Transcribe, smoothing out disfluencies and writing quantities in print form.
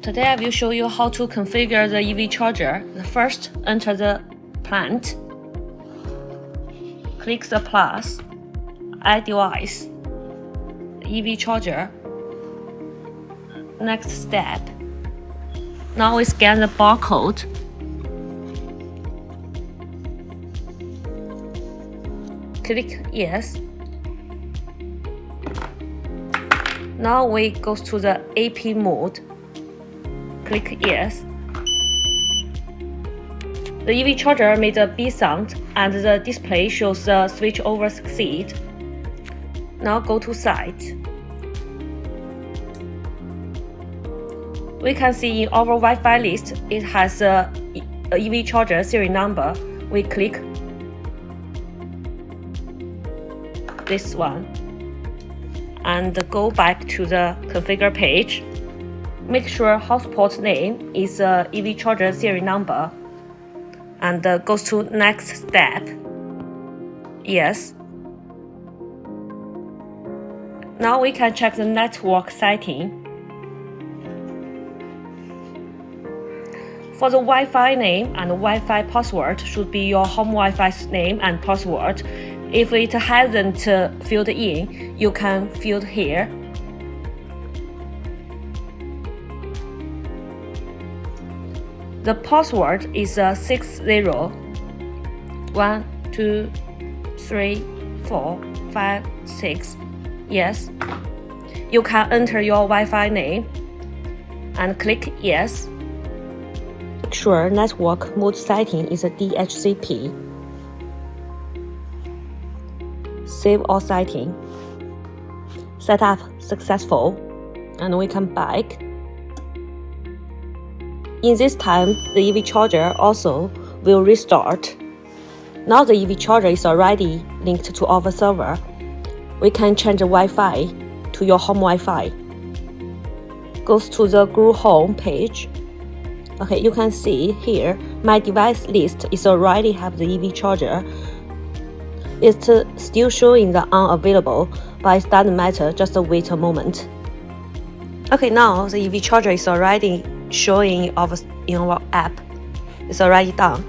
Today I will show you how to configure the EV charger. First, enter the plant, click the plus, add device, EV charger. Next step. Now we scan the barcode. Click yes. Now we go to the AP mode. Click yes. The EV charger made a beep sound and the display shows the switch over succeed. Now go to site. We can see in our Wi-Fi list it has a EV charger serial number. We click this one and go back to the configure page. Make sure Hotspot name is EV charger serial number and goes to next step. Yes. Now we can check the network setting. For the Wi-Fi name and Wi-Fi password should be your home Wi-Fi name and password. If it hasn't filled in, you can fill here. The password is 60 1 2 3 4 5 6. Yes. You can enter your Wi-Fi name and click yes. Make sure network mode setting is a DHCP. Save all setting. Setup successful, and we can back. In this time, the EV charger also will restart. Now the EV charger is already linked to our server. We can change the Wi-Fi to your home Wi-Fi. Goes to the Growatt home page. Okay, you can see here my device list is already have the EV charger. It's still showing the unavailable, but it doesn't matter, just wait a moment. Okay, now the EV charger is already showing in our app. It's already done.